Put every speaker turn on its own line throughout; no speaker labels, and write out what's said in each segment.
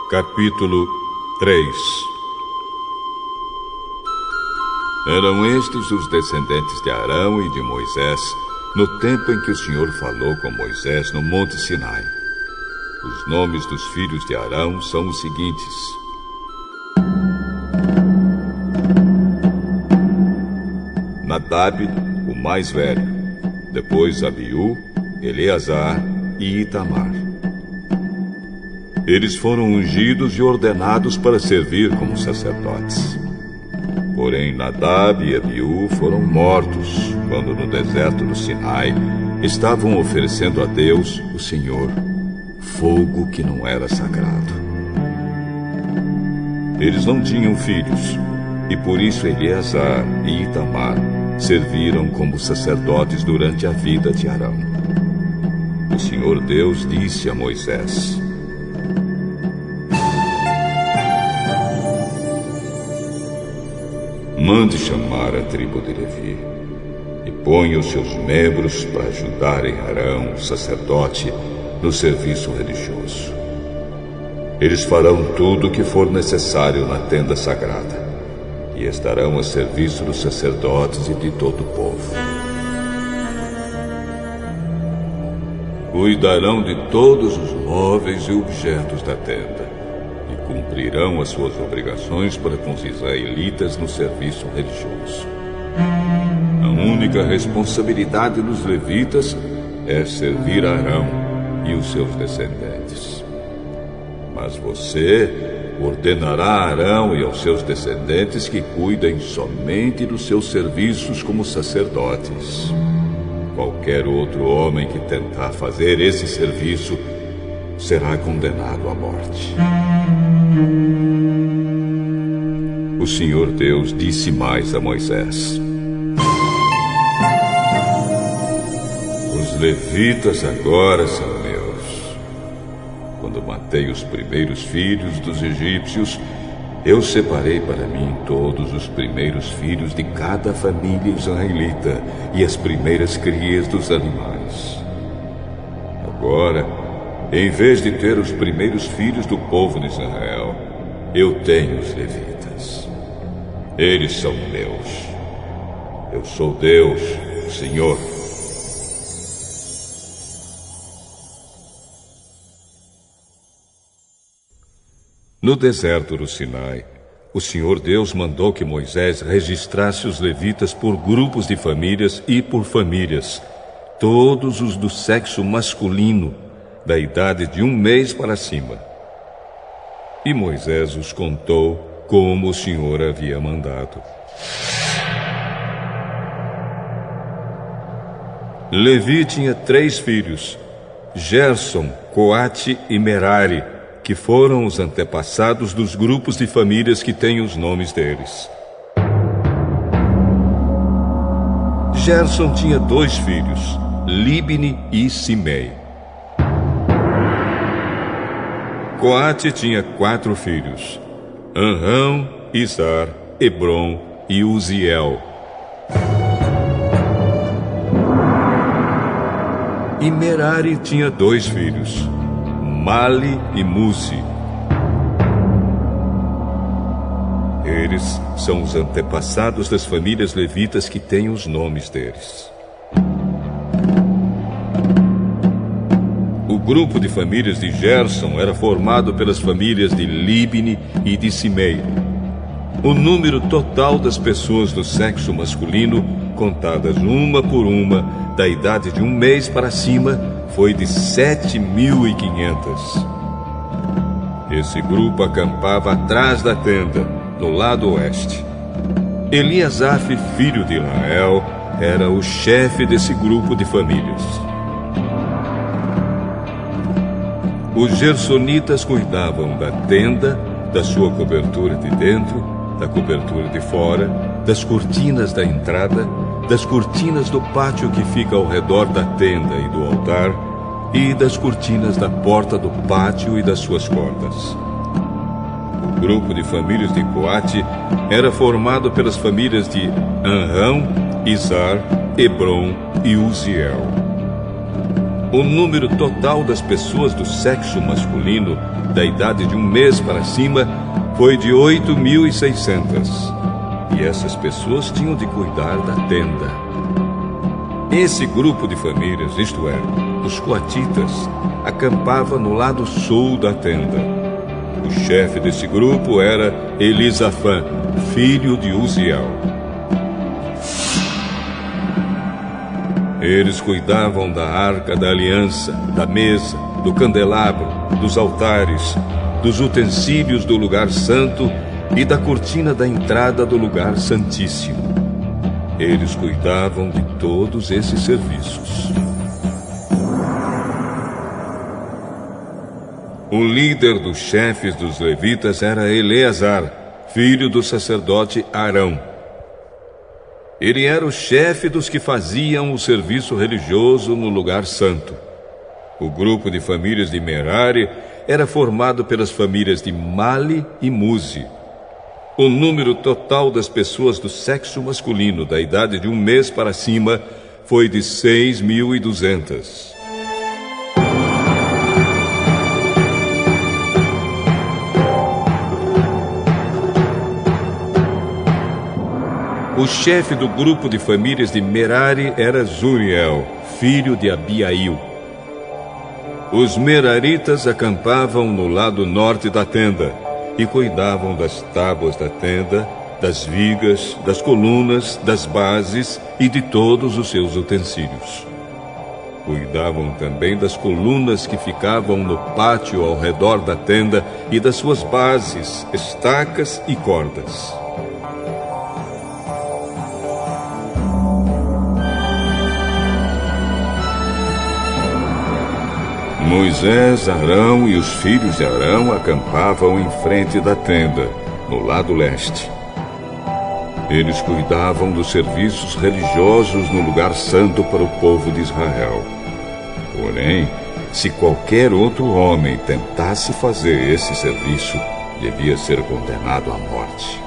Capítulo 3. Eram estes os descendentes de Arão e de Moisés, no tempo em que o Senhor falou com Moisés no Monte Sinai. Os nomes dos filhos de Arão são os seguintes: Nadab, o mais velho, depois Abiú, Eleazar e Itamar. Eles foram ungidos e ordenados para servir como sacerdotes. Porém, Nadab e Abiú foram mortos quando no deserto do Sinai estavam oferecendo a Deus, o Senhor, fogo que não era sagrado. Eles não tinham filhos, e por isso Eleazar e Itamar serviram como sacerdotes durante a vida de Arão. O Senhor Deus disse a Moisés: mande chamar a tribo de Levi e ponha os seus membros para ajudarem Arão, o sacerdote, no serviço religioso. Eles farão tudo o que for necessário na tenda sagrada e estarão a serviço dos sacerdotes e de todo o povo. Cuidarão de todos os móveis e objetos da tenda e cumprirão as suas obrigações para com os israelitas no serviço religioso. A única responsabilidade dos levitas é servir a Arão e os seus descendentes. Mas você ordenará a Arão e aos seus descendentes que cuidem somente dos seus serviços como sacerdotes. Qualquer outro homem que tentar fazer esse serviço será condenado à morte. O Senhor Deus disse mais a Moisés: os levitas agora são meus. Quando matei os primeiros filhos dos egípcios, eu separei para mim todos os primeiros filhos de cada família israelita e as primeiras crias dos animais. Agora, em vez de ter os primeiros filhos do povo de Israel, eu tenho os levitas. Eles são meus. Eu sou Deus, o Senhor. No deserto do Sinai, o Senhor Deus mandou que Moisés registrasse os levitas por grupos de famílias e por famílias, todos os do sexo masculino, da idade de 1 mês para cima. E Moisés os contou como o Senhor havia mandado. Levi tinha 3 filhos, Gerson, Coate e Merari, que foram os antepassados dos grupos de famílias que têm os nomes deles. Gerson tinha 2 filhos, Libni e Simei. Coate tinha 4 filhos, Amram, Izar, Hebron e Uziel. E Merari tinha 2 filhos, Mali e Musi. Eles são os antepassados das famílias levitas que têm os nomes deles. O grupo de famílias de Gerson era formado pelas famílias de Libni e de Simei. O número total das pessoas do sexo masculino, contadas uma por uma, da idade de 1 mês para cima, foi de 7.500. Esse grupo acampava atrás da tenda, no lado oeste. Eliasaf, filho de Israel, era o chefe desse grupo de famílias. Os gersonitas cuidavam da tenda, da sua cobertura de dentro, da cobertura de fora, das cortinas da entrada, das cortinas do pátio que fica ao redor da tenda e do altar, e das cortinas da porta do pátio e das suas cordas. O grupo de famílias de Coate era formado pelas famílias de Amram, Izar, Hebron e Uziel. O número total das pessoas do sexo masculino, da idade de 1 mês para cima, foi de 8.600. E essas pessoas tinham de cuidar da tenda. Esse grupo de famílias, isto é, os coatitas, acampava no lado sul da tenda. O chefe desse grupo era Elisafã, filho de Uziel. Eles cuidavam da arca da aliança, da mesa, do candelabro, dos altares, dos utensílios do lugar santo e da cortina da entrada do lugar santíssimo. Eles cuidavam de todos esses serviços. O líder dos chefes dos levitas era Eleazar, filho do sacerdote Arão. Ele era o chefe dos que faziam o serviço religioso no lugar santo. O grupo de famílias de Merari era formado pelas famílias de Mali e Muzi. O número total das pessoas do sexo masculino, da idade de 1 mês para cima, foi de 6.200. O chefe do grupo de famílias de Merari era Zuriel, filho de Abiail. Os meraritas acampavam no lado norte da tenda e cuidavam das tábuas da tenda, das vigas, das colunas, das bases e de todos os seus utensílios. Cuidavam também das colunas que ficavam no pátio ao redor da tenda e das suas bases, estacas e cordas. Moisés, Arão e os filhos de Arão acampavam em frente da tenda, no lado leste. Eles cuidavam dos serviços religiosos no lugar santo para o povo de Israel. Porém, se qualquer outro homem tentasse fazer esse serviço, devia ser condenado à morte.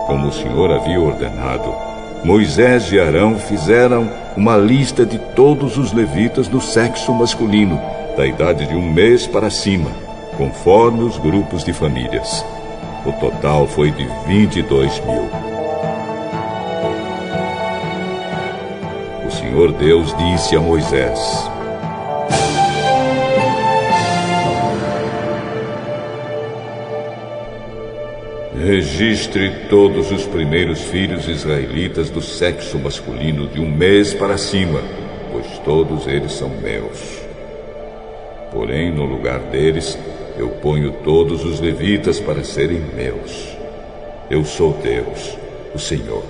Como o Senhor havia ordenado, Moisés e Arão fizeram uma lista de todos os levitas do sexo masculino, da idade de 1 mês para cima, conforme os grupos de famílias. O total foi de 22.000. O Senhor Deus disse a Moisés: registre todos os primeiros filhos israelitas do sexo masculino de 1 mês para cima, pois todos eles são meus. Porém, no lugar deles, eu ponho todos os levitas para serem meus. Eu sou Deus, o Senhor.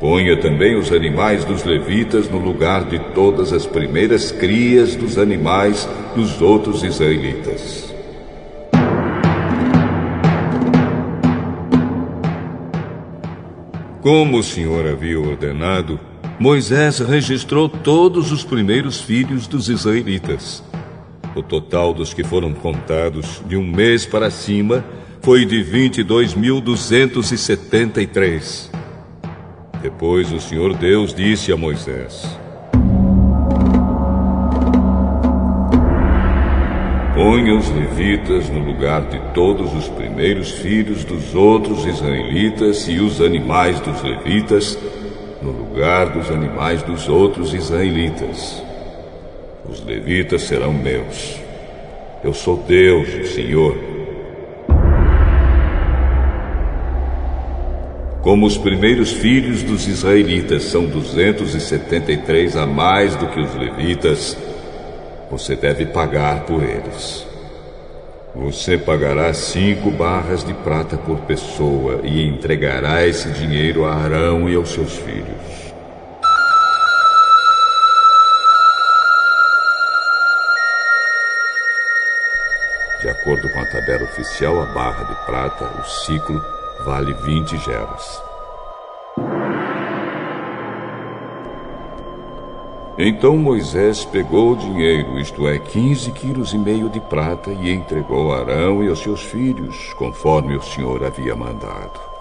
Ponha também os animais dos levitas no lugar de todas as primeiras crias dos animais dos outros israelitas. Como o Senhor havia ordenado, Moisés registrou todos os primeiros filhos dos israelitas. O total dos que foram contados de 1 mês para cima foi de 22.273. Depois o Senhor Deus disse a Moisés: ponha os levitas no lugar de todos os primeiros filhos dos outros israelitas e os animais dos levitas no lugar dos animais dos outros israelitas. Os levitas serão meus. Eu sou Deus, o Senhor. Como os primeiros filhos dos israelitas são 273 a mais do que os levitas, você deve pagar por eles. Você pagará 5 barras de prata por pessoa e entregará esse dinheiro a Arão e aos seus filhos. De acordo com a tabela oficial, a barra de prata, o ciclo, vale 20 geras. Então Moisés pegou o dinheiro, isto é, 15,5 quilos de prata, e entregou a Arão e aos seus filhos, conforme o Senhor havia mandado.